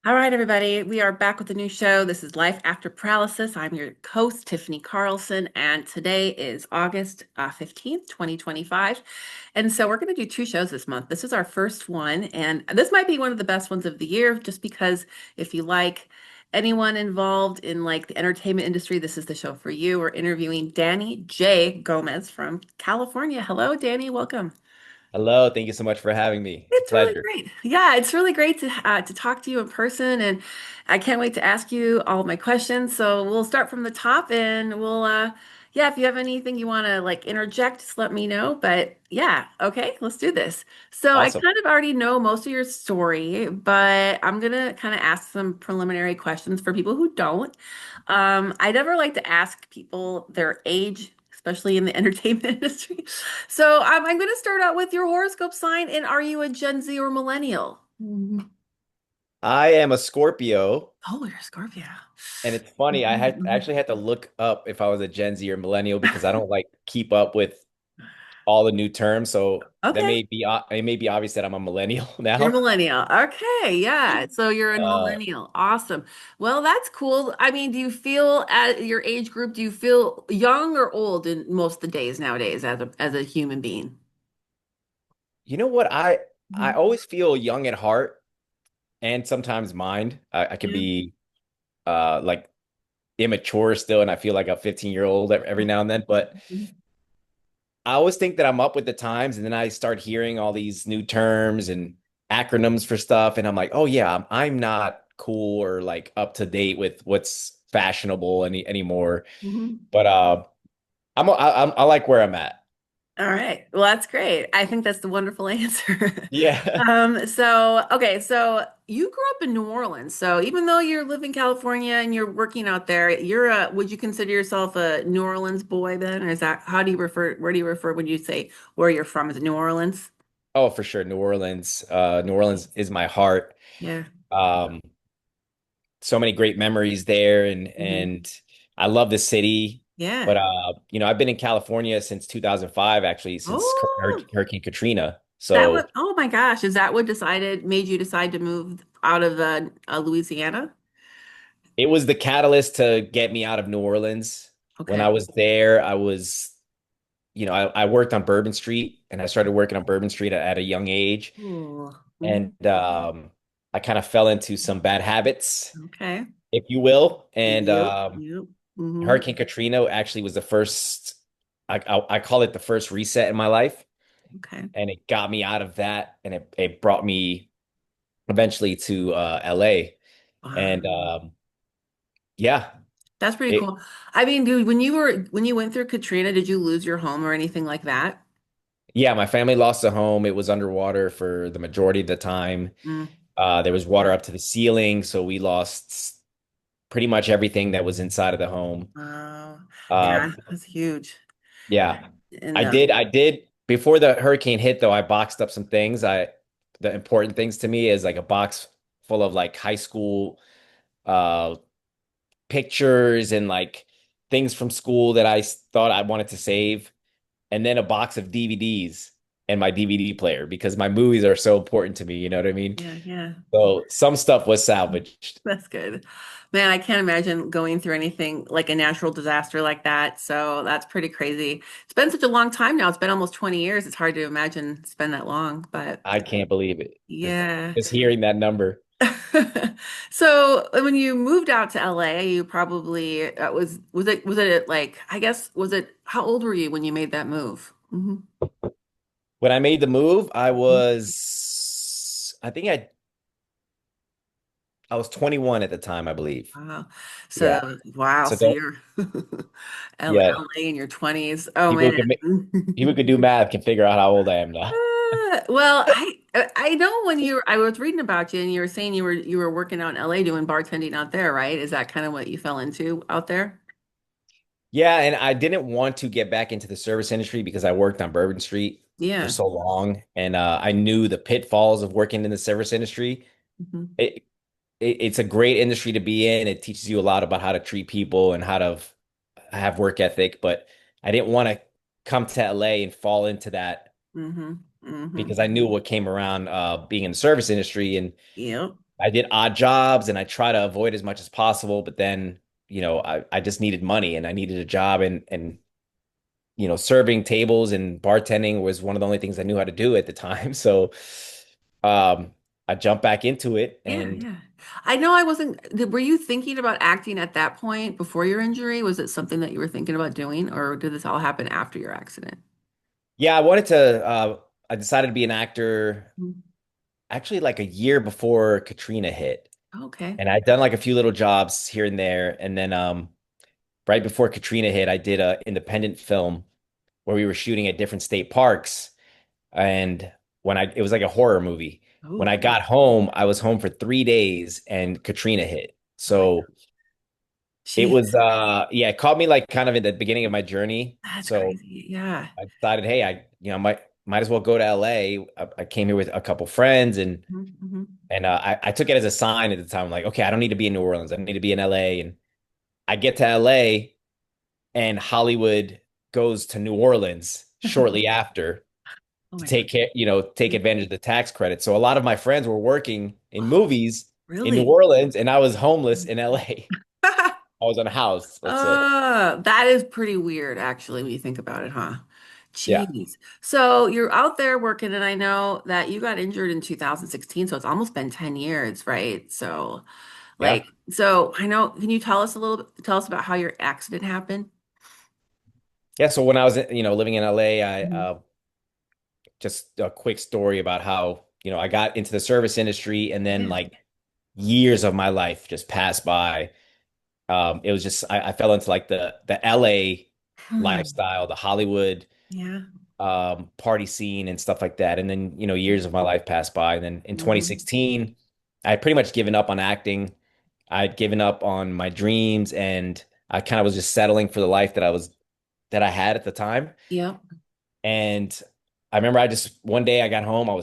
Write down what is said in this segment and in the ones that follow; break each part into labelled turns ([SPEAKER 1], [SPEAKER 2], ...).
[SPEAKER 1] All right, everybody, we are back with a new show. This is Life After Paralysis. I'm your host, Tiffany Carlson, and today is August 15th, 2025. And so we're going to do two shows this month. This is our first one, and this might be one of the best ones of the year, just because if you like anyone involved in like the entertainment industry, this is the show for you. We're interviewing Danny J. Gomez from California. Hello, Danny. Welcome.
[SPEAKER 2] Hello, thank you so much for having me. It's a
[SPEAKER 1] It's really
[SPEAKER 2] pleasure.
[SPEAKER 1] great. Yeah, it's really great to talk to you in person, and I can't wait to ask you all of my questions. So we'll start from the top, and yeah, if you have anything you want to like interject, just let me know. But yeah, okay, let's do this. So I
[SPEAKER 2] Awesome.
[SPEAKER 1] kind of already know most of your story, but I'm gonna kind of ask some preliminary questions for people who don't. I never like to ask people their age, especially in the entertainment industry. So I'm going to start out with your horoscope sign. And are you a Gen Z or millennial? Mhm.
[SPEAKER 2] I am a Scorpio,
[SPEAKER 1] Oh, you're a Scorpio.
[SPEAKER 2] and it's funny. I had actually had to look up if I was a Gen Z or millennial because I don't like keep up with all the new terms. So that
[SPEAKER 1] Okay,
[SPEAKER 2] it may be obvious that I'm a millennial
[SPEAKER 1] you're a
[SPEAKER 2] now.
[SPEAKER 1] millennial. Okay, yeah. So you're a
[SPEAKER 2] Uh,
[SPEAKER 1] millennial. Awesome. Well, that's cool. I mean, do you feel at your age group, do you feel young or old in most of the days nowadays as a human being?
[SPEAKER 2] you know what? I
[SPEAKER 1] Mhm.
[SPEAKER 2] always feel young at heart and sometimes mind. I can
[SPEAKER 1] Yeah.
[SPEAKER 2] be like immature still, and I feel like a 15-year-old every now and then, but
[SPEAKER 1] Mhm.
[SPEAKER 2] I always think that I'm up with the times, and then I start hearing all these new terms and acronyms for stuff, and I'm like, oh yeah, I'm not cool or like up to date with what's fashionable anymore.
[SPEAKER 1] Mhm.
[SPEAKER 2] But I like where I'm at.
[SPEAKER 1] All right. Well, that's great. I think that's the wonderful answer.
[SPEAKER 2] Yeah.
[SPEAKER 1] Okay, so you grew up in New Orleans. So even though you live in California and you're working out there, would you consider yourself a New Orleans boy then? Or is that, where do you refer when you say where you're from? Is it New Orleans?
[SPEAKER 2] Oh, for sure. New Orleans. New Orleans is my heart.
[SPEAKER 1] Yeah.
[SPEAKER 2] Um, so many great memories there, and
[SPEAKER 1] Hmm.
[SPEAKER 2] I love the city.
[SPEAKER 1] Yeah.
[SPEAKER 2] But I've been in California since 2005, actually, since
[SPEAKER 1] Oh,
[SPEAKER 2] Hurricane Katrina. So
[SPEAKER 1] oh my gosh. Is that what made you decide to move out of Louisiana?
[SPEAKER 2] it was the catalyst to get me out of New Orleans. When
[SPEAKER 1] Okay.
[SPEAKER 2] I was there, I worked on Bourbon Street, and I started working on Bourbon Street at a young age.
[SPEAKER 1] Ooh.
[SPEAKER 2] And
[SPEAKER 1] Mhm.
[SPEAKER 2] I kind of fell into some bad habits,
[SPEAKER 1] Okay.
[SPEAKER 2] if you will. And
[SPEAKER 1] Yep. Yep. Hmm.
[SPEAKER 2] Hurricane Katrina actually was the first, I call it the first reset in my life.
[SPEAKER 1] Okay.
[SPEAKER 2] And it got me out of that, and it brought me eventually to LA. And
[SPEAKER 1] Wow.
[SPEAKER 2] yeah,
[SPEAKER 1] That's pretty
[SPEAKER 2] it
[SPEAKER 1] cool. I mean, dude, when you went through Katrina, did you lose your home or anything like that?
[SPEAKER 2] Yeah, my family lost a home. It was underwater for the majority of the time.
[SPEAKER 1] Mm.
[SPEAKER 2] There was water up to the ceiling, so we lost pretty much everything that was inside of the home.
[SPEAKER 1] Wow.
[SPEAKER 2] Uh,
[SPEAKER 1] Yeah, that's huge.
[SPEAKER 2] yeah,
[SPEAKER 1] And
[SPEAKER 2] I did before the hurricane hit, though. I boxed up some things. The important things to me is like a box full of like high school uh pictures and like things from school that thought I wanted to save, and then a box of DVDs and my DVD player because my movies are so important to me. You know what I mean?
[SPEAKER 1] yeah, yeah.
[SPEAKER 2] So some stuff was salvaged.
[SPEAKER 1] That's good. Man, I can't imagine going through anything like a natural disaster like that. So that's pretty crazy. It's been such a long time now. It's been almost 20 years. It's hard to imagine it's been that long, but
[SPEAKER 2] I can't believe it.
[SPEAKER 1] yeah.
[SPEAKER 2] Just hearing that number.
[SPEAKER 1] So when you moved out to LA, you probably was it like I guess was it how old were you when you made that move? Hmm.
[SPEAKER 2] When I made the move, I think I was 21 at the time, I believe.
[SPEAKER 1] Wow.
[SPEAKER 2] Yeah.
[SPEAKER 1] So wow,
[SPEAKER 2] So
[SPEAKER 1] so
[SPEAKER 2] don't,
[SPEAKER 1] you're
[SPEAKER 2] yeah,
[SPEAKER 1] LA in your 20s. Oh
[SPEAKER 2] people
[SPEAKER 1] man.
[SPEAKER 2] who can people who could do math can figure out how old I am now.
[SPEAKER 1] Well, I know when I was reading about you and you were saying you were working out in LA doing bartending out there, right? Is that kind of what you fell into out there?
[SPEAKER 2] Yeah, and I didn't want to get back into the service industry because I worked on Bourbon Street for
[SPEAKER 1] Yeah.
[SPEAKER 2] so long, and I knew the pitfalls of working in the service industry.
[SPEAKER 1] Hmm.
[SPEAKER 2] It, it's a great industry to be in. It teaches you a lot about how to treat people and how to have work ethic, but I didn't want to come to LA and fall into that
[SPEAKER 1] Hmm. Hmm.
[SPEAKER 2] because I knew what came around being in the service industry. And
[SPEAKER 1] Yep.
[SPEAKER 2] I did odd jobs and I try to avoid as much as possible, but then, I just needed money and I needed a job and serving tables and bartending was one of the only things I knew how to do at the time. So um I jumped back into it
[SPEAKER 1] Yeah,
[SPEAKER 2] and
[SPEAKER 1] yeah. I know I wasn't, were you thinking about acting at that point before your injury? Was it something that you were thinking about doing, or did this all happen after your accident?
[SPEAKER 2] yeah, I decided to be an actor
[SPEAKER 1] Mhm.
[SPEAKER 2] actually like a year before Katrina hit.
[SPEAKER 1] Okay.
[SPEAKER 2] And I'd done like a few little jobs here and there. And then right before Katrina hit, I did a independent film where we were shooting at different state parks. And it was like a horror movie. When
[SPEAKER 1] Oh,
[SPEAKER 2] I got home, I was home for 3 days and Katrina hit.
[SPEAKER 1] oh my
[SPEAKER 2] So it
[SPEAKER 1] geez,
[SPEAKER 2] was yeah, it caught me like kind of in the beginning of my journey.
[SPEAKER 1] that's
[SPEAKER 2] So
[SPEAKER 1] crazy. Yeah.
[SPEAKER 2] I decided, hey, might as well go to LA. I came here with a couple friends
[SPEAKER 1] Mhm, mhm.
[SPEAKER 2] I took it as a sign at the time, like, okay, I don't need to be in New Orleans. I need to be in LA. And I get to LA and Hollywood goes to New Orleans shortly after
[SPEAKER 1] Oh
[SPEAKER 2] to
[SPEAKER 1] my God.
[SPEAKER 2] take advantage of the tax credit. So a lot of my friends were working in movies in New
[SPEAKER 1] Really?
[SPEAKER 2] Orleans and I was homeless in LA. I was on a house, let's say.
[SPEAKER 1] That is pretty weird, actually, when you think about it, huh?
[SPEAKER 2] Yeah.
[SPEAKER 1] Jeez. So you're out there working, and I know that you got injured in 2016, so it's almost been 10 years, right? So,
[SPEAKER 2] Yeah.
[SPEAKER 1] so I know, can you tell us a little bit, tell us about how your accident happened?
[SPEAKER 2] Yeah. So when I was, living in LA,
[SPEAKER 1] Mhm.
[SPEAKER 2] just a quick story about how, I got into the service industry and then
[SPEAKER 1] Yeah.
[SPEAKER 2] like years of my life just passed by. It was just I fell into like the LA
[SPEAKER 1] Hmm.
[SPEAKER 2] lifestyle, the Hollywood
[SPEAKER 1] Yeah.
[SPEAKER 2] party scene and stuff like that. And then, years of my life passed by. And then in
[SPEAKER 1] Mhm.
[SPEAKER 2] 2016, I had pretty much given up on acting. I'd given up on my dreams and I kind of was just settling for the life that I had at the time.
[SPEAKER 1] Yep.
[SPEAKER 2] And I remember I just one day I got home, I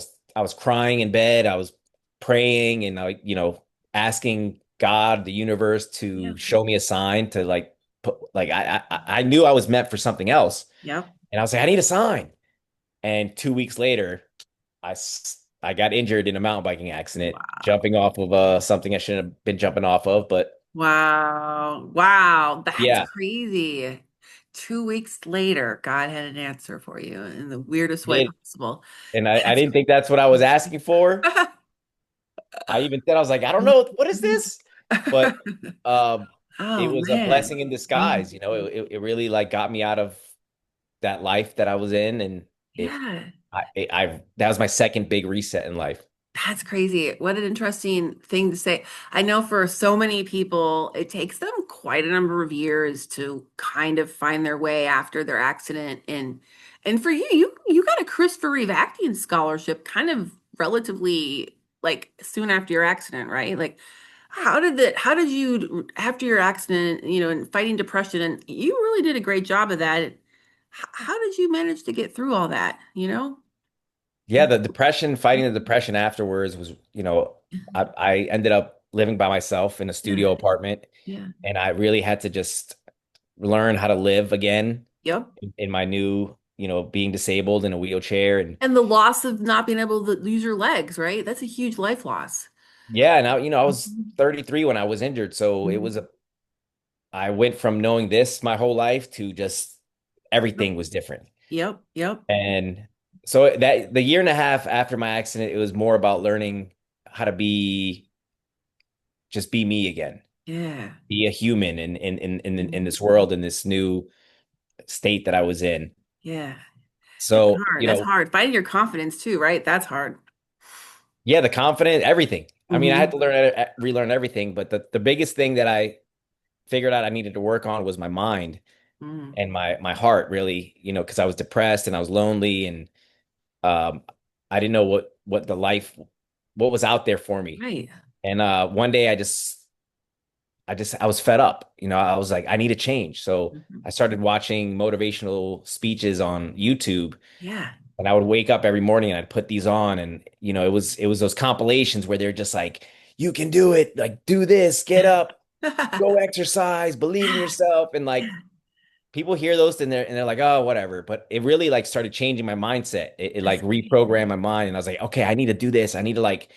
[SPEAKER 2] was crying in bed, I was praying and asking God, the universe to
[SPEAKER 1] Yep.
[SPEAKER 2] show me a sign to like put like I knew I was meant for something else.
[SPEAKER 1] Yep.
[SPEAKER 2] And I was like, I need a sign. And 2 weeks later, I got injured in a mountain biking accident,
[SPEAKER 1] Wow.
[SPEAKER 2] jumping off of something I shouldn't have been jumping off of. But
[SPEAKER 1] Wow. Wow. That's
[SPEAKER 2] yeah,
[SPEAKER 1] crazy. 2 weeks later, God had an answer for you in the weirdest way
[SPEAKER 2] did.
[SPEAKER 1] possible.
[SPEAKER 2] And I
[SPEAKER 1] That's
[SPEAKER 2] didn't think that's what I was asking for. I even said, I was like, I don't know, what is this? But um, it
[SPEAKER 1] Oh
[SPEAKER 2] was a
[SPEAKER 1] man.
[SPEAKER 2] blessing in
[SPEAKER 1] Mhm.
[SPEAKER 2] disguise. It really like got me out of that life that I was in, and
[SPEAKER 1] Yeah.
[SPEAKER 2] that was my second big reset in life.
[SPEAKER 1] That's crazy. What an interesting thing to say. I know for so many people, it takes them quite a number of years to kind of find their way after their accident. And for you, you got a Christopher Reeve acting scholarship kind of relatively like soon after your accident, right? Like how did you after your accident, and fighting depression, and you really did a great job of that. How did you manage to get through all that, you know?
[SPEAKER 2] Yeah, the depression, fighting the depression afterwards was, I ended up living by myself in a
[SPEAKER 1] Yeah.
[SPEAKER 2] studio apartment,
[SPEAKER 1] Yeah.
[SPEAKER 2] and I really had to just learn how to live again
[SPEAKER 1] Yep.
[SPEAKER 2] in my new, being disabled in a wheelchair. And
[SPEAKER 1] And the loss of not being able to use your legs, right? That's a huge life loss.
[SPEAKER 2] yeah, now, I was
[SPEAKER 1] Mhm.
[SPEAKER 2] 33 when I was injured. So
[SPEAKER 1] Mhm.
[SPEAKER 2] I went from knowing this my whole life to just
[SPEAKER 1] Yep.
[SPEAKER 2] everything was different.
[SPEAKER 1] Yep. Yep.
[SPEAKER 2] And so that the year and a half after my accident, it was more about learning how to just be me again,
[SPEAKER 1] Yeah.
[SPEAKER 2] be a human in
[SPEAKER 1] Mhm.
[SPEAKER 2] this world, in this new state that I was in.
[SPEAKER 1] Yeah. That's
[SPEAKER 2] So,
[SPEAKER 1] hard. That's hard. Finding your confidence too, right? That's hard.
[SPEAKER 2] yeah, the confidence, everything. I mean, I had to
[SPEAKER 1] Hmm.
[SPEAKER 2] relearn everything, but the biggest thing that I figured out I needed to work on was my mind
[SPEAKER 1] Hmm.
[SPEAKER 2] and my heart, really, because I was depressed and I was lonely and um, I didn't know what was out there for me.
[SPEAKER 1] Right.
[SPEAKER 2] And one day I was fed up. I was like, I need a change. So
[SPEAKER 1] Mhm.
[SPEAKER 2] I started watching motivational speeches on YouTube.
[SPEAKER 1] Yeah.
[SPEAKER 2] And I would wake up every morning and I'd put these on. And, it was those compilations where they're just like, you can do it. Like, do this, get up, go exercise, believe in yourself. And like, people hear those and they're like, oh, whatever. But it really like started changing my mindset. It
[SPEAKER 1] That's
[SPEAKER 2] like reprogrammed my mind. And I was like, okay, I need to do this. I need to like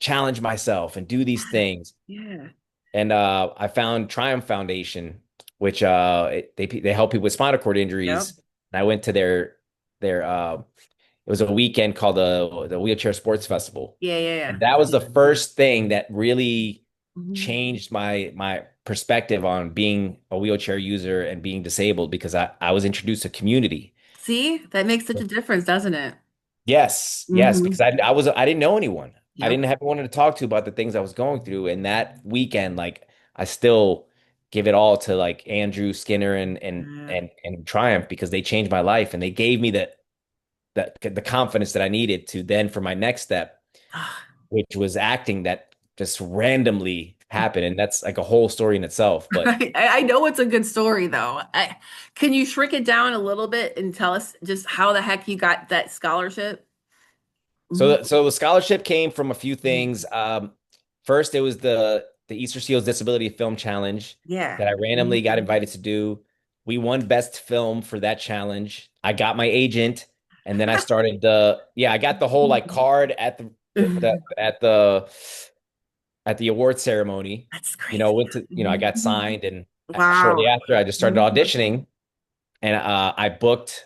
[SPEAKER 2] challenge myself and do these things.
[SPEAKER 1] Yeah.
[SPEAKER 2] And I found Triumph Foundation, which they help people with spinal cord
[SPEAKER 1] Yep.
[SPEAKER 2] injuries. And I went to their it was a weekend called the Wheelchair Sports Festival.
[SPEAKER 1] Yeah, yeah, yeah.
[SPEAKER 2] And that was the first thing that really
[SPEAKER 1] Mhm.
[SPEAKER 2] changed my perspective on being a wheelchair user and being disabled because I was introduced to community.
[SPEAKER 1] See, that makes such a difference, doesn't it?
[SPEAKER 2] Yes, yes, because
[SPEAKER 1] Hmm.
[SPEAKER 2] I didn't know anyone. I
[SPEAKER 1] Yep.
[SPEAKER 2] didn't have anyone to talk to about the things I was going through. And that weekend, like I still give it all to like Andrew Skinner
[SPEAKER 1] Yeah.
[SPEAKER 2] and Triumph because they changed my life and they gave me the confidence that I needed to then for my next step, which was acting that just randomly happened. And that's like a whole story in itself. But
[SPEAKER 1] I know it's a good story though. Can you shrink it down a little bit and tell us just how the heck you got that scholarship?
[SPEAKER 2] so
[SPEAKER 1] Mhm.
[SPEAKER 2] so the scholarship came from a few things. First, it was the Easterseals Disability Film Challenge
[SPEAKER 1] Yeah.
[SPEAKER 2] that I randomly got invited to do. We won best film for that challenge. I got my agent, and then I started I got the whole like card at the award ceremony.
[SPEAKER 1] That's
[SPEAKER 2] You know,
[SPEAKER 1] crazy.
[SPEAKER 2] went to I got signed, and shortly
[SPEAKER 1] Wow.
[SPEAKER 2] after I just started auditioning, and I booked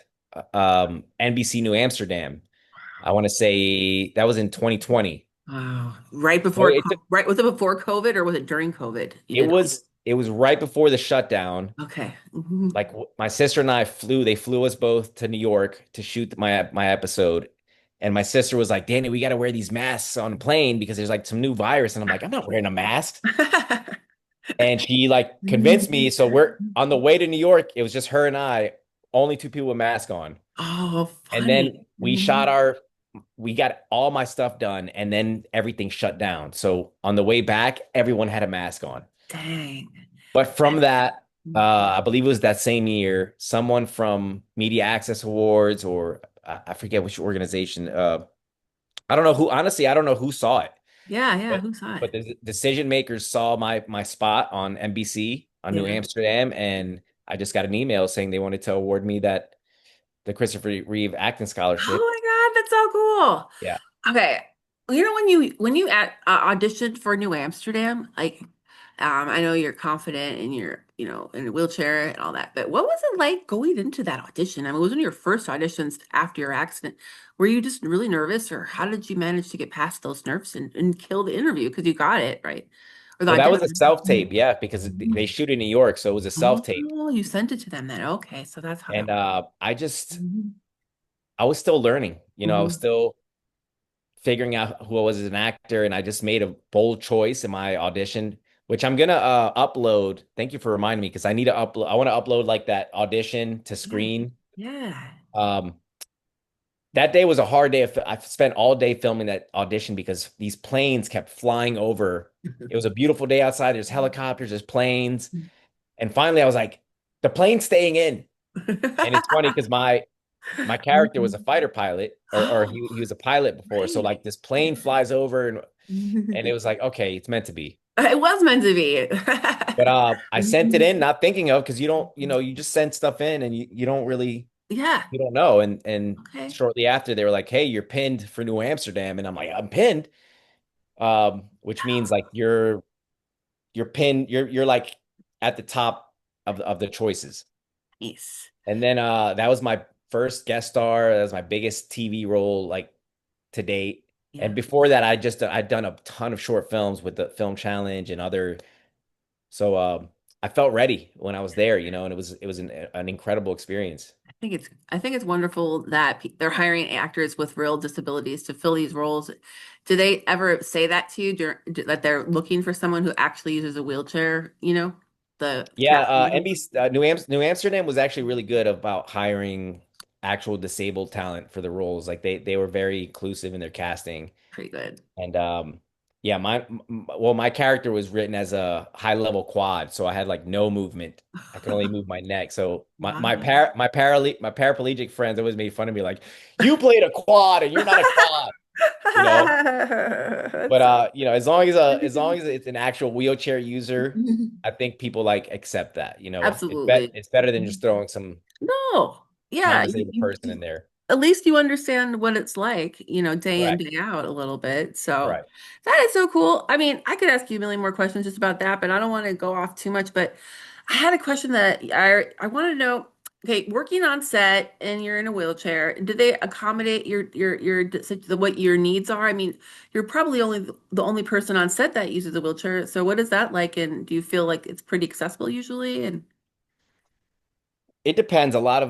[SPEAKER 2] NBC New Amsterdam. I want to say that was in 2020.
[SPEAKER 1] Wow. Right
[SPEAKER 2] So
[SPEAKER 1] before, right, was it before COVID or was it during COVID? You
[SPEAKER 2] it
[SPEAKER 1] did.
[SPEAKER 2] was it was right before the shutdown.
[SPEAKER 1] Okay. Mhm.
[SPEAKER 2] Like my sister and I flew, they flew us both to New York to shoot my episode. And my sister was like, Danny, we got to wear these masks on the plane because there's like some new virus. And I'm like, I'm not wearing a mask. And she like convinced me. So we're on the way to New York. It was just her and I, only two people with masks on.
[SPEAKER 1] Oh,
[SPEAKER 2] And then
[SPEAKER 1] funny. Mhm.
[SPEAKER 2] we got all my stuff done and then everything shut down. So on the way back, everyone had a mask on.
[SPEAKER 1] Dang.
[SPEAKER 2] But from that, I believe it was that same year, someone from Media Access Awards or I forget which organization. I don't know who, honestly, I don't know who saw it,
[SPEAKER 1] Yeah, yeah.
[SPEAKER 2] but
[SPEAKER 1] Who saw it?
[SPEAKER 2] the decision makers saw my spot on NBC on New
[SPEAKER 1] Yeah.
[SPEAKER 2] Amsterdam, and I just got an email saying they wanted to award me the Christopher Reeve acting scholarship.
[SPEAKER 1] Oh my God, that's so cool.
[SPEAKER 2] Yeah.
[SPEAKER 1] Okay. When you auditioned for New Amsterdam, like I know you're confident and you're, in a wheelchair and all that, but what was it like going into that audition? I mean, was one of your first auditions after your accident? Were you just really nervous, or how did you manage to get past those nerves and kill the interview because you got it, right? Or the
[SPEAKER 2] Well, that was a
[SPEAKER 1] audition?
[SPEAKER 2] self-tape, yeah, because they shoot in New York, so it was a self-tape.
[SPEAKER 1] Oh, you sent it to them then. Okay, so that's how that
[SPEAKER 2] And
[SPEAKER 1] works.
[SPEAKER 2] I was still learning, I was
[SPEAKER 1] Mhm.
[SPEAKER 2] still figuring out who I was as an actor, and I just made a bold choice in my audition, which I'm gonna upload. Thank you for reminding me because I need to upload. I want to upload like that audition to
[SPEAKER 1] Yeah.
[SPEAKER 2] screen.
[SPEAKER 1] Yeah.
[SPEAKER 2] Um, that day was a hard day. I spent all day filming that audition because these planes kept flying over. It was a beautiful day outside. There's helicopters, there's planes, and finally I was like, the plane's staying in. And it's funny because my character was a fighter pilot, or
[SPEAKER 1] Oh,
[SPEAKER 2] he was a pilot before. So
[SPEAKER 1] right.
[SPEAKER 2] like this plane flies over, and it was like, okay, it's meant to be.
[SPEAKER 1] It was meant to be.
[SPEAKER 2] But I sent it in, not thinking of because you don't, you just send stuff in and you don't really
[SPEAKER 1] Yeah.
[SPEAKER 2] you don't know. And
[SPEAKER 1] Okay.
[SPEAKER 2] shortly after they were like, hey, you're pinned for New Amsterdam. And I'm like, I'm pinned. Which means like you're pinned, you're like at the top of the choices.
[SPEAKER 1] Nice.
[SPEAKER 2] And then that was my first guest star. That was my biggest TV role like to date.
[SPEAKER 1] Yeah.
[SPEAKER 2] And before that, I'd done a ton of short films with the Film Challenge and other. So I felt ready when I was there, and it was an incredible experience.
[SPEAKER 1] I think it's wonderful that they're hiring actors with real disabilities to fill these roles. Do they ever say that to you that they're looking for someone who actually uses a wheelchair, the
[SPEAKER 2] Yeah,
[SPEAKER 1] casting?
[SPEAKER 2] NBC New Amsterdam was actually really good about hiring actual disabled talent for the roles. Like they were very inclusive in their casting.
[SPEAKER 1] Pretty good.
[SPEAKER 2] And yeah, my character was written as a high level quad, so I had like no movement. I could only move my neck. So
[SPEAKER 1] Wow.
[SPEAKER 2] my paraplegic friends always made fun of me like, "You played a quad and you're not a quad," you know. But
[SPEAKER 1] That's so
[SPEAKER 2] as long as it's an actual wheelchair user, I think people like accept that.
[SPEAKER 1] absolutely.
[SPEAKER 2] It's better than just throwing some
[SPEAKER 1] No. Yeah.
[SPEAKER 2] non-disabled person in there.
[SPEAKER 1] at least you understand what it's like, day in,
[SPEAKER 2] Correct.
[SPEAKER 1] day out a little bit. So
[SPEAKER 2] Right.
[SPEAKER 1] that is so cool. I mean, I could ask you a million more questions just about that, but I don't want to go off too much. But I had a question that I want to know. Okay, working on set and you're in a wheelchair, do they accommodate what your needs are? I mean, you're probably only the only person on set that uses a wheelchair. So what is that like? And do you feel like it's pretty accessible usually? And
[SPEAKER 2] It depends. A lot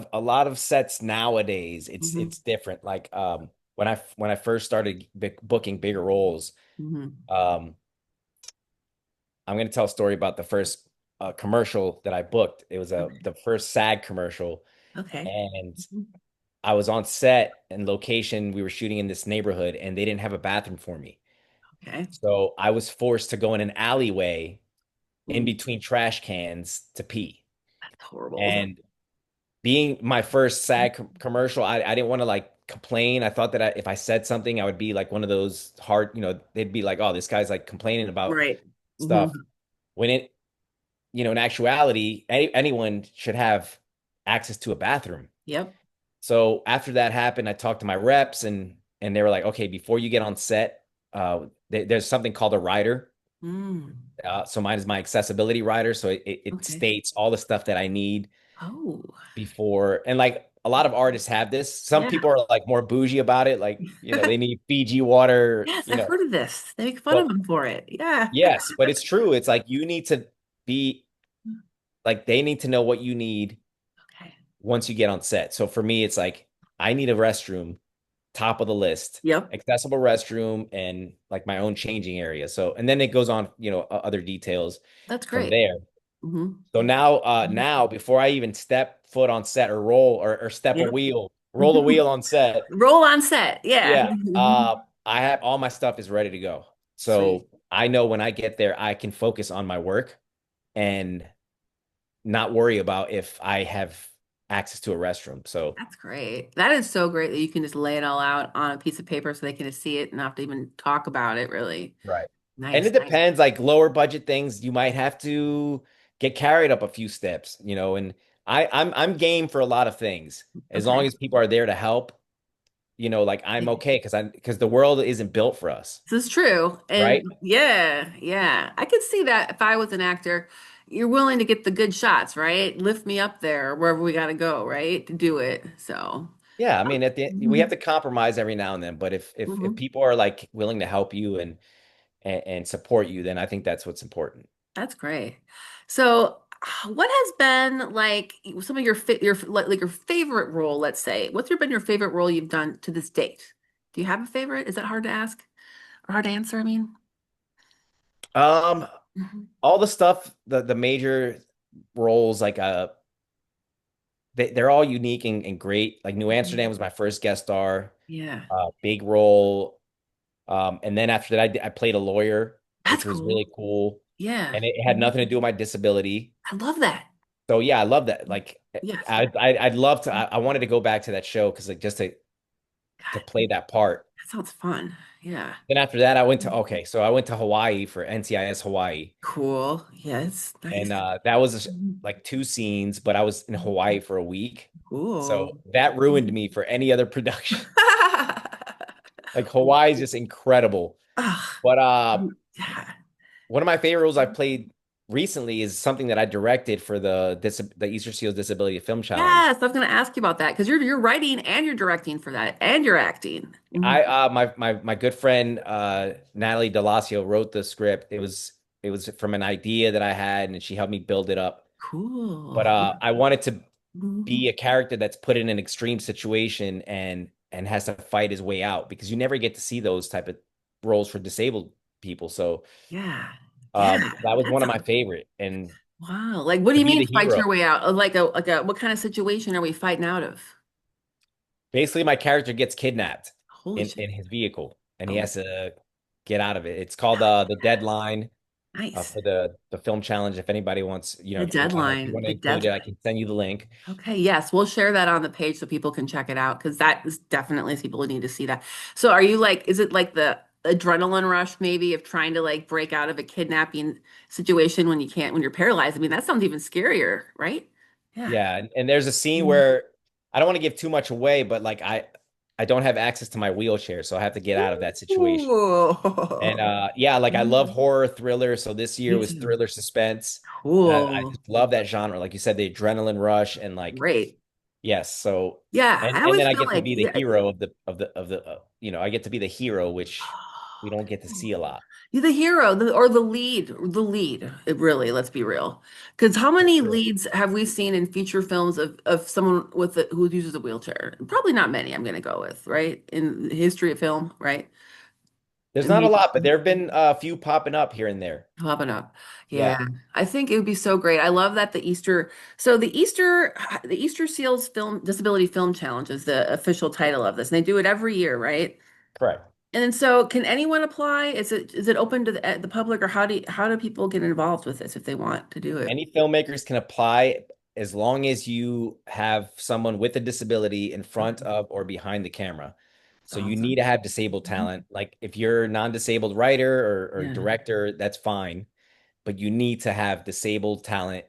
[SPEAKER 2] of sets nowadays,
[SPEAKER 1] hmm
[SPEAKER 2] it's different. Like when I first started booking bigger roles,
[SPEAKER 1] hmm
[SPEAKER 2] um I'm going to tell a story about the first commercial that I booked. It was
[SPEAKER 1] Okay.
[SPEAKER 2] the first SAG commercial,
[SPEAKER 1] Okay.
[SPEAKER 2] and
[SPEAKER 1] Mhm.
[SPEAKER 2] I was on set and location. We were shooting in this neighborhood, and they didn't have a bathroom for me.
[SPEAKER 1] Okay.
[SPEAKER 2] So I was forced to go in an alleyway in
[SPEAKER 1] Ooh,
[SPEAKER 2] between trash cans to pee.
[SPEAKER 1] that's horrible.
[SPEAKER 2] And being my first SAG commercial, I didn't want to like complain. I thought that if I said something, I would be like one of those hard, they'd be like, oh, this guy's like complaining about
[SPEAKER 1] Right.
[SPEAKER 2] stuff.
[SPEAKER 1] hmm
[SPEAKER 2] When in actuality, anyone should have access to a bathroom.
[SPEAKER 1] Yep.
[SPEAKER 2] So after that happened, I talked to my reps and they were like, okay, before you get on set, there's something called a rider.
[SPEAKER 1] Mm.
[SPEAKER 2] So mine is my accessibility rider. So it
[SPEAKER 1] Okay.
[SPEAKER 2] states all the stuff that I need
[SPEAKER 1] Oh,
[SPEAKER 2] before. And like a lot of artists have this. Some
[SPEAKER 1] yeah.
[SPEAKER 2] people are like more bougie about it. Like, they need Fiji water,
[SPEAKER 1] Yes, I've heard of this. They make fun of
[SPEAKER 2] but
[SPEAKER 1] them for it. Yeah.
[SPEAKER 2] yes, but it's true. It's like you need to be like they need to know what you need
[SPEAKER 1] Okay.
[SPEAKER 2] once you get on set. So for me, it's like I need a restroom, top of the list,
[SPEAKER 1] Yep.
[SPEAKER 2] accessible restroom, and like my own changing area. So and then it goes on, other details
[SPEAKER 1] That's
[SPEAKER 2] from
[SPEAKER 1] great.
[SPEAKER 2] there.
[SPEAKER 1] hmm
[SPEAKER 2] So now before I even step foot on set or roll or step a
[SPEAKER 1] Yep.
[SPEAKER 2] wheel, roll a wheel on set,
[SPEAKER 1] Roll on set. Yeah.
[SPEAKER 2] yeah, I have all my stuff is ready to go.
[SPEAKER 1] Sweet.
[SPEAKER 2] So I know when I get there, I can focus on my work and not worry about if I have access to a restroom. So
[SPEAKER 1] That's great. That is so great that you can just lay it all out on a piece of paper so they can just see it and not have to even talk about it, really.
[SPEAKER 2] right. And
[SPEAKER 1] Nice.
[SPEAKER 2] it
[SPEAKER 1] Nice.
[SPEAKER 2] depends, like lower budget things, you might have to get carried up a few steps, and I'm game for a lot of things. As long
[SPEAKER 1] Okay.
[SPEAKER 2] as people are there to help, like I'm okay because the world isn't built for us,
[SPEAKER 1] This is true. And
[SPEAKER 2] right?
[SPEAKER 1] yeah, yeah. I could see that if I was an actor, you're willing to get the good shots, right? Lift me up there wherever we got to go, right? To do it. So,
[SPEAKER 2] Yeah, I mean at the end, we have
[SPEAKER 1] mhm,
[SPEAKER 2] to compromise every now and then, but if
[SPEAKER 1] mhm.
[SPEAKER 2] people are like willing to help you and support you, then I think that's what's important.
[SPEAKER 1] That's great. So, what has been like some of like your favorite role, let's say? Been your favorite role you've done to this date? Do you have a favorite? Is that hard to ask or hard to answer? I mean,
[SPEAKER 2] Um,
[SPEAKER 1] Mhm.
[SPEAKER 2] all the stuff, the major roles, like they're all unique and great. Like New Amsterdam
[SPEAKER 1] Mhm.
[SPEAKER 2] was my first guest star,
[SPEAKER 1] Yeah,
[SPEAKER 2] big role. And then after that, I played a lawyer,
[SPEAKER 1] that's
[SPEAKER 2] which was
[SPEAKER 1] cool.
[SPEAKER 2] really cool,
[SPEAKER 1] Yeah,
[SPEAKER 2] and it had
[SPEAKER 1] Mhm.
[SPEAKER 2] nothing to do with my disability.
[SPEAKER 1] I love that.
[SPEAKER 2] So yeah, I love that. Like,
[SPEAKER 1] Yes.
[SPEAKER 2] I'd love to. I wanted to go back to that show because like just to
[SPEAKER 1] God,
[SPEAKER 2] play that part.
[SPEAKER 1] that sounds fun. Yeah.
[SPEAKER 2] Then after that, I went to Hawaii for NCIS Hawaii,
[SPEAKER 1] Cool. Yes.
[SPEAKER 2] and
[SPEAKER 1] Nice.
[SPEAKER 2] that was
[SPEAKER 1] Mhm.
[SPEAKER 2] like two scenes, but I was in Hawaii for a week,
[SPEAKER 1] Cool.
[SPEAKER 2] so that ruined me for any other production. Like Hawaii is just incredible.
[SPEAKER 1] Ah,
[SPEAKER 2] But
[SPEAKER 1] yeah.
[SPEAKER 2] one of my favorite roles I've played recently is something that I directed for the Easterseals Disability Film Challenge.
[SPEAKER 1] Yes, I was going to ask you about that because you're writing and you're directing for that and you're acting. Mhm.
[SPEAKER 2] My good friend Natalie Delasio wrote the script. It was from an idea that I had, and she helped me build it up.
[SPEAKER 1] Cool.
[SPEAKER 2] But I wanted to
[SPEAKER 1] Mhm.
[SPEAKER 2] be a character that's put in an extreme situation and has to fight his way out because you never get to see those type of roles for disabled people. So
[SPEAKER 1] Yeah. Yeah.
[SPEAKER 2] that was
[SPEAKER 1] That's
[SPEAKER 2] one of my favorite, and
[SPEAKER 1] wow. Like, what do
[SPEAKER 2] to
[SPEAKER 1] you
[SPEAKER 2] be
[SPEAKER 1] mean
[SPEAKER 2] the
[SPEAKER 1] fight
[SPEAKER 2] hero.
[SPEAKER 1] your way out? Like a what kind of situation are we fighting out of?
[SPEAKER 2] Basically, my character gets kidnapped
[SPEAKER 1] Holy
[SPEAKER 2] in
[SPEAKER 1] shit.
[SPEAKER 2] his vehicle, and he
[SPEAKER 1] Oh,
[SPEAKER 2] has to get out of it. It's called the deadline
[SPEAKER 1] nice.
[SPEAKER 2] for the film challenge. If anybody wants, if you
[SPEAKER 1] The
[SPEAKER 2] want to include it, I
[SPEAKER 1] deadline.
[SPEAKER 2] can send you the link.
[SPEAKER 1] Okay, yes, we'll share that on the page so people can check it out because that is definitely people who need to see that. So are you like, is it like the adrenaline rush maybe of trying to like break out of a kidnapping situation when you can't, when you're paralyzed? I mean, that sounds even scarier, right? Yeah.
[SPEAKER 2] Yeah, and there's a scene
[SPEAKER 1] Mhm.
[SPEAKER 2] where I don't want to give too much away, but like I don't have access to my wheelchair, so I have to get out of that situation. And
[SPEAKER 1] Ooh.
[SPEAKER 2] yeah, like I love horror thriller, so this year
[SPEAKER 1] Me
[SPEAKER 2] was
[SPEAKER 1] too.
[SPEAKER 2] thriller suspense. I
[SPEAKER 1] Cool.
[SPEAKER 2] just love that genre. Like you said, the adrenaline rush and like
[SPEAKER 1] Great.
[SPEAKER 2] yes, so
[SPEAKER 1] Yeah, I
[SPEAKER 2] and
[SPEAKER 1] always
[SPEAKER 2] then I
[SPEAKER 1] feel
[SPEAKER 2] get to
[SPEAKER 1] like
[SPEAKER 2] be the
[SPEAKER 1] yeah.
[SPEAKER 2] hero of the I get to be the hero, which we don't get to see a lot.
[SPEAKER 1] You're the hero, or the lead, the lead. It really, let's be real. Because how
[SPEAKER 2] For
[SPEAKER 1] many
[SPEAKER 2] sure.
[SPEAKER 1] leads have we seen in feature films of someone who uses a wheelchair? Probably not many, I'm going to go with, right? In the history of film, right?
[SPEAKER 2] There's
[SPEAKER 1] I
[SPEAKER 2] not a
[SPEAKER 1] mean,
[SPEAKER 2] lot, but there have been a few popping up here and there.
[SPEAKER 1] popping up. Yeah.
[SPEAKER 2] Yeah,
[SPEAKER 1] I think it would be so great. I love that so the Easter Seals Film Disability Film Challenge is the official title of this. And they do it every year, right?
[SPEAKER 2] correct.
[SPEAKER 1] And then so can anyone apply? Is it open to the public, or how do people get involved with this if they want to do it?
[SPEAKER 2] Any filmmakers can apply as long as you have someone with a disability in front
[SPEAKER 1] Okay.
[SPEAKER 2] of or behind the camera.
[SPEAKER 1] It's
[SPEAKER 2] So you need
[SPEAKER 1] awesome.
[SPEAKER 2] to have disabled
[SPEAKER 1] Mhm.
[SPEAKER 2] talent. Like if you're a non-disabled writer or
[SPEAKER 1] Yeah.
[SPEAKER 2] director, that's fine, but you need to have disabled talent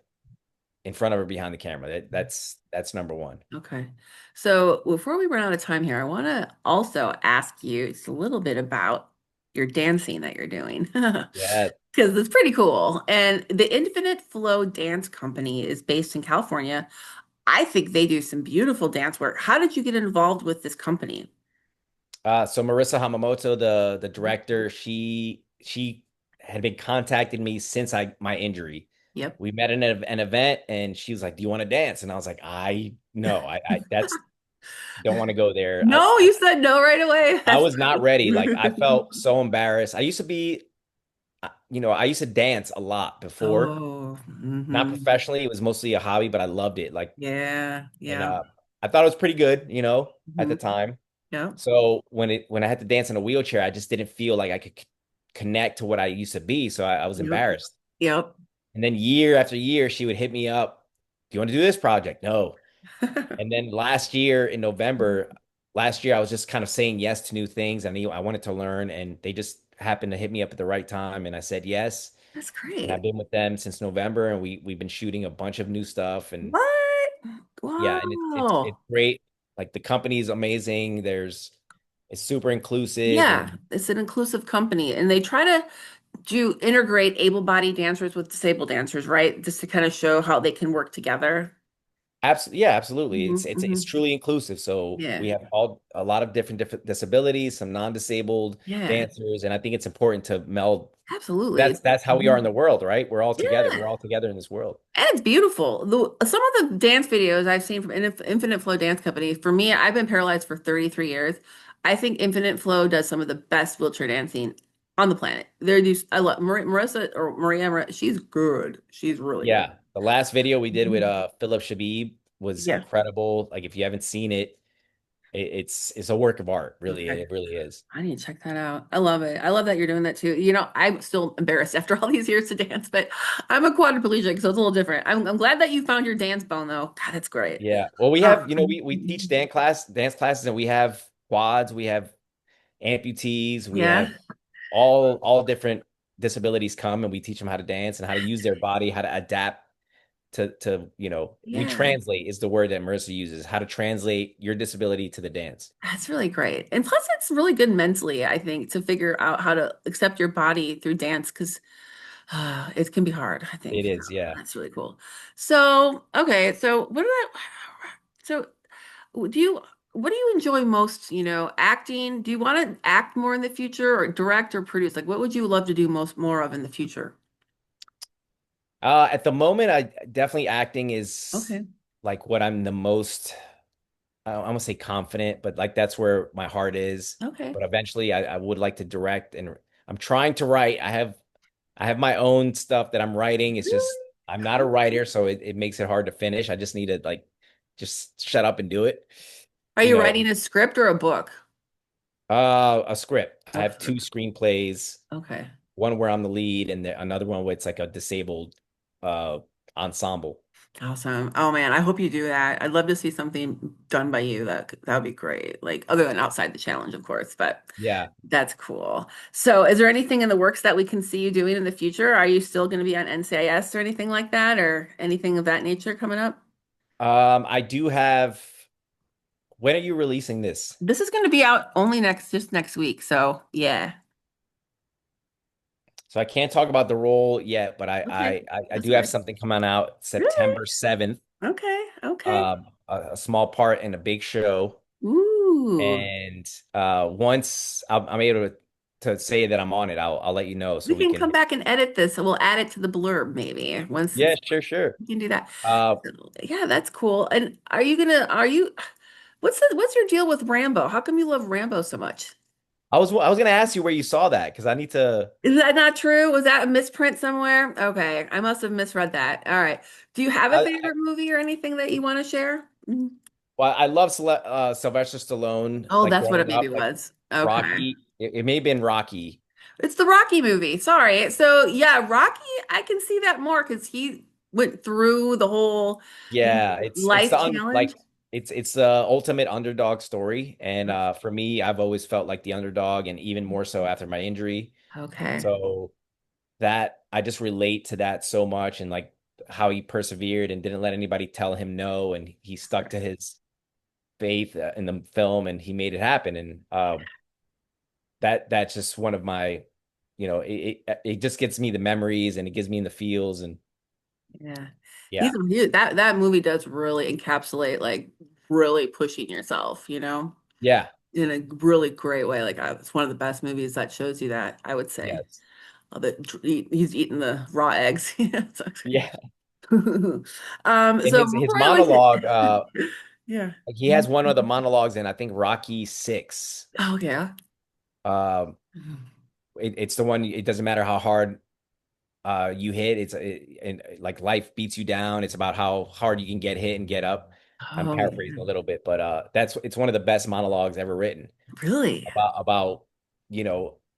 [SPEAKER 2] in front of or behind the camera. That's number one.
[SPEAKER 1] Okay. So before we run out of time here, I want to also ask you just a little bit about your dancing that you're doing.
[SPEAKER 2] Yeah.
[SPEAKER 1] Because it's pretty cool. And the Infinite Flow Dance Company is based in California. I think they do some beautiful dance work. How did you get involved with this company?
[SPEAKER 2] So Marissa Hamamoto, the director, she had been contacting me since my injury.
[SPEAKER 1] Yep.
[SPEAKER 2] We met in an event, and she was like, "Do you want to dance?" And I was like, "I no, I that's don't want to go there."
[SPEAKER 1] No, you said no right away.
[SPEAKER 2] I
[SPEAKER 1] That's
[SPEAKER 2] was not ready. Like I felt so embarrassed. I used to be, I used to dance a lot before,
[SPEAKER 1] Oh,
[SPEAKER 2] not
[SPEAKER 1] hmm.
[SPEAKER 2] professionally. It was mostly a hobby, but I loved it. Like,
[SPEAKER 1] Yeah,
[SPEAKER 2] and
[SPEAKER 1] yeah.
[SPEAKER 2] I thought it was pretty good, at
[SPEAKER 1] Hmm.
[SPEAKER 2] the time.
[SPEAKER 1] Yep.
[SPEAKER 2] So when I had to dance in a wheelchair, I just didn't feel like I could connect to what I used to be. So I was
[SPEAKER 1] Yep.
[SPEAKER 2] embarrassed.
[SPEAKER 1] Yep.
[SPEAKER 2] And then year after year, she would hit me up. Do you want to do this project? No. And then last year, I was just kind of saying yes to new things. I wanted to learn, and they just happened to hit me up at the right time. And I said yes.
[SPEAKER 1] That's
[SPEAKER 2] And I've
[SPEAKER 1] great.
[SPEAKER 2] been with them since November, and we've been shooting a bunch of new stuff. And
[SPEAKER 1] What?
[SPEAKER 2] yeah, and it's
[SPEAKER 1] Wow.
[SPEAKER 2] great. Like the company's amazing. It's super inclusive
[SPEAKER 1] Yeah,
[SPEAKER 2] and
[SPEAKER 1] it's an inclusive company, and they try to do integrate able-bodied dancers with disabled dancers, right? Just to kind of show how they can work together.
[SPEAKER 2] absolutely, yeah, absolutely.
[SPEAKER 1] Hmm.
[SPEAKER 2] It's
[SPEAKER 1] Hmm.
[SPEAKER 2] truly inclusive. So
[SPEAKER 1] Yeah,
[SPEAKER 2] we have a lot of different disabilities, some non-disabled
[SPEAKER 1] yeah,
[SPEAKER 2] dancers, and I think it's important to meld.
[SPEAKER 1] absolutely.
[SPEAKER 2] That's how we are in
[SPEAKER 1] Mhm.
[SPEAKER 2] the world, right? We're all together.
[SPEAKER 1] Yeah.
[SPEAKER 2] We're all together in this world.
[SPEAKER 1] And it's beautiful. Some of the dance videos I've seen from Infinite Flow Dance Company, for me, I've been paralyzed for 33 years. I think Infinite Flow does some of the best wheelchair dancing on the planet. They're just, I love Marissa or she's good. She's really good.
[SPEAKER 2] Yeah, the last video we did with
[SPEAKER 1] Mhm.
[SPEAKER 2] Philip Shabib was
[SPEAKER 1] Yeah.
[SPEAKER 2] incredible. Like if you haven't seen it, it's a work of art. Really,
[SPEAKER 1] Okay.
[SPEAKER 2] it really is.
[SPEAKER 1] I need to check that out. I love it. I love that you're doing that too. I'm still embarrassed after all these years to dance, but I'm a quadriplegic, so it's a little different. I'm glad that you found your dance bone though. God, that's great.
[SPEAKER 2] Yeah. Well, we
[SPEAKER 1] Oh.
[SPEAKER 2] have, we teach dance classes, and we have quads, we have amputees, we
[SPEAKER 1] Yeah.
[SPEAKER 2] have all different disabilities come, and we teach them how to dance and how to use their body, how to adapt we
[SPEAKER 1] Yeah.
[SPEAKER 2] translate is the word that Marissa uses, how to translate your disability to the dance.
[SPEAKER 1] That's really great. And plus, it's really good mentally, I think, to figure out how to accept your body through dance because it can be hard, I
[SPEAKER 2] It
[SPEAKER 1] think.
[SPEAKER 2] is, yeah.
[SPEAKER 1] That's really cool. So, okay. So do you, what do you enjoy most, acting? Do you want to act more in the future or direct or produce? Like, what would you love to do more of in the future?
[SPEAKER 2] At the moment, I definitely acting is
[SPEAKER 1] Okay.
[SPEAKER 2] like what I'm the most, I don't want to say confident, but like that's where my heart is.
[SPEAKER 1] Okay.
[SPEAKER 2] But eventually I would like to direct, and I'm trying to write. I have my own stuff that I'm writing. It's just
[SPEAKER 1] Really?
[SPEAKER 2] I'm not a writer, so it makes it hard to finish. I just need to like just shut up and do it.
[SPEAKER 1] Are
[SPEAKER 2] You
[SPEAKER 1] you
[SPEAKER 2] know,
[SPEAKER 1] writing a script or a book?
[SPEAKER 2] a script. I have two
[SPEAKER 1] Okay.
[SPEAKER 2] screenplays,
[SPEAKER 1] Okay.
[SPEAKER 2] one where I'm the lead, and another one where it's like a disabled uh ensemble.
[SPEAKER 1] Awesome. Oh man, I hope you do that. I'd love to see something done by you. That would be great. Like other than outside the challenge, of course, but
[SPEAKER 2] Yeah.
[SPEAKER 1] that's cool. So, is there anything in the works that we can see you doing in the future? Are you still going to be on NCIS or anything like that, or anything of that nature coming up?
[SPEAKER 2] I do have. when are you releasing this?
[SPEAKER 1] This is going to be out only just next week. So yeah.
[SPEAKER 2] So I can't talk about the role yet, but
[SPEAKER 1] Okay.
[SPEAKER 2] I
[SPEAKER 1] That's
[SPEAKER 2] do have
[SPEAKER 1] okay.
[SPEAKER 2] something coming out
[SPEAKER 1] Really?
[SPEAKER 2] September 7th.
[SPEAKER 1] Okay. Okay.
[SPEAKER 2] A small part in a big show.
[SPEAKER 1] Ooh.
[SPEAKER 2] And once I'm able to say that I'm on it, I'll let you know so
[SPEAKER 1] We
[SPEAKER 2] we
[SPEAKER 1] can
[SPEAKER 2] can.
[SPEAKER 1] come back and edit this and we'll add it to the blurb maybe once
[SPEAKER 2] Yeah,
[SPEAKER 1] it's
[SPEAKER 2] sure, sure.
[SPEAKER 1] we can do that.
[SPEAKER 2] Uh,
[SPEAKER 1] So, yeah, that's cool. And are you what's your deal with Rambo? How come you love Rambo so much?
[SPEAKER 2] I was gonna ask you where you saw that because I need to.
[SPEAKER 1] Is that not true? Was that a misprint somewhere? Okay, I must have misread that. All right. Do you have a
[SPEAKER 2] I
[SPEAKER 1] favorite movie or anything that you want to share? Mhm.
[SPEAKER 2] well, I love Sylvester Stallone.
[SPEAKER 1] Oh,
[SPEAKER 2] Like
[SPEAKER 1] that's what it
[SPEAKER 2] growing
[SPEAKER 1] maybe
[SPEAKER 2] up, like
[SPEAKER 1] was. Okay.
[SPEAKER 2] Rocky. It may have been Rocky.
[SPEAKER 1] It's the Rocky movie. Sorry. So yeah, Rocky, I can see that more because he went through the whole,
[SPEAKER 2] Yeah, it's
[SPEAKER 1] life challenge.
[SPEAKER 2] it's the ultimate underdog story, and for me, I've always felt like the underdog, and even more so after my injury.
[SPEAKER 1] Okay.
[SPEAKER 2] So that I just relate to that so much, and like how he persevered and didn't let anybody tell him no, and he stuck to his faith in the film, and he made it happen. And that's just one of my, it just gets me the memories, and it gives me the feels, and
[SPEAKER 1] Yeah.
[SPEAKER 2] yeah,
[SPEAKER 1] That movie does really encapsulate like really pushing yourself,
[SPEAKER 2] yeah,
[SPEAKER 1] in a really great way. Like it's one of the best movies that shows you that, I would say.
[SPEAKER 2] yes,
[SPEAKER 1] He's eating the raw eggs. Yeah, it's
[SPEAKER 2] yeah. And
[SPEAKER 1] So
[SPEAKER 2] his
[SPEAKER 1] before I let
[SPEAKER 2] monologue,
[SPEAKER 1] you, yeah.
[SPEAKER 2] he has one of the monologues in I think Rocky 6.
[SPEAKER 1] Oh yeah.
[SPEAKER 2] Um, it's the one. It doesn't matter how hard you hit. And like life beats you down. It's about how hard you can get hit and get up. I'm
[SPEAKER 1] Oh
[SPEAKER 2] paraphrasing
[SPEAKER 1] yeah.
[SPEAKER 2] a little bit, but it's one of the best monologues ever written
[SPEAKER 1] Really?
[SPEAKER 2] about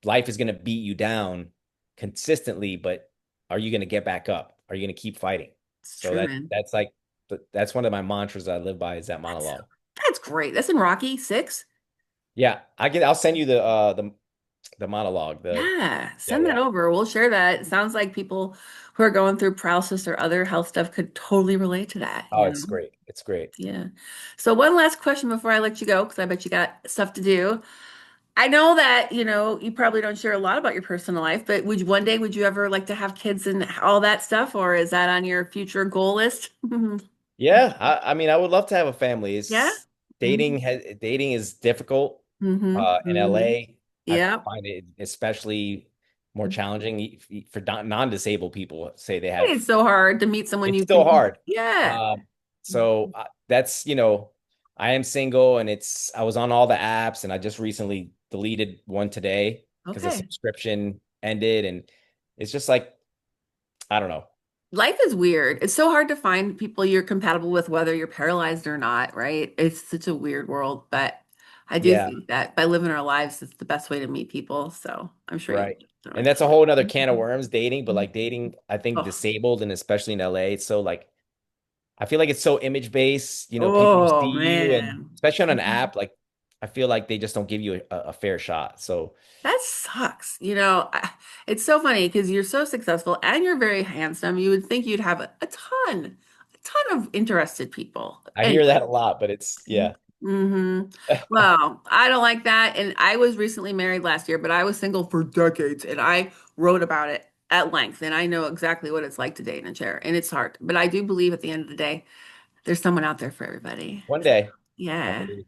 [SPEAKER 2] life is going to beat you down consistently, but are you going to get back up? Are you going to keep fighting?
[SPEAKER 1] It's
[SPEAKER 2] So
[SPEAKER 1] true, man.
[SPEAKER 2] that's like that's one of my mantras I live by is that
[SPEAKER 1] That's
[SPEAKER 2] monologue.
[SPEAKER 1] that's great. That's in Rocky 6.
[SPEAKER 2] Yeah, I'll send you the monologue.
[SPEAKER 1] Yeah,
[SPEAKER 2] Yeah,
[SPEAKER 1] send that
[SPEAKER 2] yeah.
[SPEAKER 1] over. We'll share that. It sounds like people who are going through paralysis or other health stuff could totally relate to that,
[SPEAKER 2] Oh, it's great. It's great.
[SPEAKER 1] Yeah. So one last question before I let you go, because I bet you got stuff to do. I know that, you probably don't share a lot about your personal life, but one day would you ever like to have kids and all that stuff, or is that on your future goal list?
[SPEAKER 2] Yeah, I mean, I would love to have a family.
[SPEAKER 1] Yeah.
[SPEAKER 2] It's
[SPEAKER 1] Mm-hmm.
[SPEAKER 2] dating is difficult in
[SPEAKER 1] Mm-hmm.
[SPEAKER 2] LA. I
[SPEAKER 1] Yeah.
[SPEAKER 2] find it especially more challenging for non-disabled people. Say they have
[SPEAKER 1] It's so hard to meet someone
[SPEAKER 2] it's
[SPEAKER 1] you
[SPEAKER 2] still
[SPEAKER 1] can.
[SPEAKER 2] hard.
[SPEAKER 1] Yeah.
[SPEAKER 2] So that's I am single, and I was on all the apps, and I just recently deleted one today because the
[SPEAKER 1] Okay.
[SPEAKER 2] subscription ended, and it's just like I don't know.
[SPEAKER 1] Life is weird. It's so hard to find people you're compatible with, whether you're paralyzed or not, right? It's such a weird world, but I do
[SPEAKER 2] Yeah.
[SPEAKER 1] think that by living our lives, it's the best way to meet people. So I'm sure you
[SPEAKER 2] Right.
[SPEAKER 1] the
[SPEAKER 2] And
[SPEAKER 1] right
[SPEAKER 2] that's a
[SPEAKER 1] choice.
[SPEAKER 2] whole nother can of worms, dating, but like dating, I think
[SPEAKER 1] Oh,
[SPEAKER 2] disabled and especially in LA, it's so like I feel like it's so image based, people see
[SPEAKER 1] oh
[SPEAKER 2] you and
[SPEAKER 1] man.
[SPEAKER 2] especially on an app, like I feel like they just don't give you a fair shot. So
[SPEAKER 1] That sucks. It's so funny because you're so successful and you're very handsome. You would think you'd have a ton of interested people.
[SPEAKER 2] I hear
[SPEAKER 1] Anyway.
[SPEAKER 2] that a lot, but it's yeah.
[SPEAKER 1] hmm Well, I don't like that. And I was recently married last year, but I was single for decades and I wrote about it at length. And I know exactly what it's like to date in a chair. And it's hard. But I do believe at the end of the day, there's someone out there for everybody.
[SPEAKER 2] One day, I
[SPEAKER 1] Yeah.
[SPEAKER 2] believe.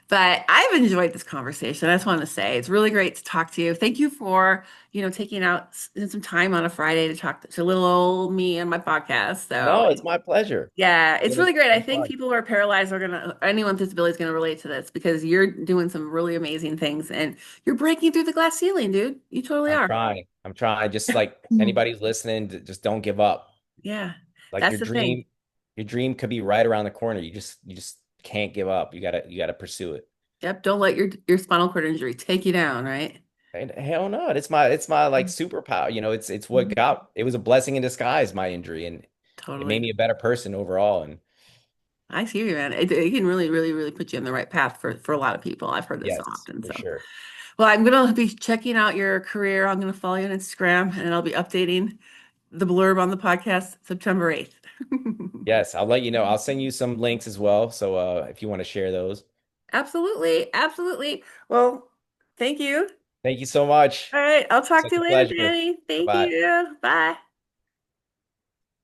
[SPEAKER 1] But I've enjoyed this conversation. I just want to say it's really great to talk to you. Thank you for, taking out some time on a Friday to talk to little old me on my podcast. So
[SPEAKER 2] No, it's my pleasure.
[SPEAKER 1] yeah,
[SPEAKER 2] It's
[SPEAKER 1] it's really great. I
[SPEAKER 2] been
[SPEAKER 1] think
[SPEAKER 2] fun.
[SPEAKER 1] people who are paralyzed anyone with disability is gonna relate to this because you're doing some really amazing things and you're breaking through the glass ceiling, dude. You totally
[SPEAKER 2] I'm
[SPEAKER 1] are.
[SPEAKER 2] trying. I'm trying. Just like
[SPEAKER 1] Mhm.
[SPEAKER 2] anybody who's listening, just don't give up.
[SPEAKER 1] Yeah,
[SPEAKER 2] Like
[SPEAKER 1] that's the thing.
[SPEAKER 2] your dream could be right around the corner. You just can't give up. You gotta pursue it.
[SPEAKER 1] Yep, don't let your spinal cord injury take you down, right?
[SPEAKER 2] And hell no, it's my like superpower. It's what
[SPEAKER 1] Mhm.
[SPEAKER 2] got it was a blessing in disguise, my injury, and it made
[SPEAKER 1] Totally.
[SPEAKER 2] me a better person overall. And
[SPEAKER 1] I see you, man. It can really, really, really put you on the right path for a lot of people. I've heard this so
[SPEAKER 2] yes,
[SPEAKER 1] often.
[SPEAKER 2] for
[SPEAKER 1] So,
[SPEAKER 2] sure.
[SPEAKER 1] well, I'm gonna be checking out your career. I'm gonna follow you on Instagram and I'll be updating the blurb on the podcast September 8th.
[SPEAKER 2] Yes, I'll let you know. I'll send you some links as well. So if you want to share those.
[SPEAKER 1] Absolutely. Absolutely. Well, thank you.
[SPEAKER 2] Thank you so much.
[SPEAKER 1] All right. I'll talk
[SPEAKER 2] Such
[SPEAKER 1] to
[SPEAKER 2] a
[SPEAKER 1] you later,
[SPEAKER 2] pleasure.
[SPEAKER 1] Danny. Thank
[SPEAKER 2] Bye-bye.
[SPEAKER 1] you. Bye.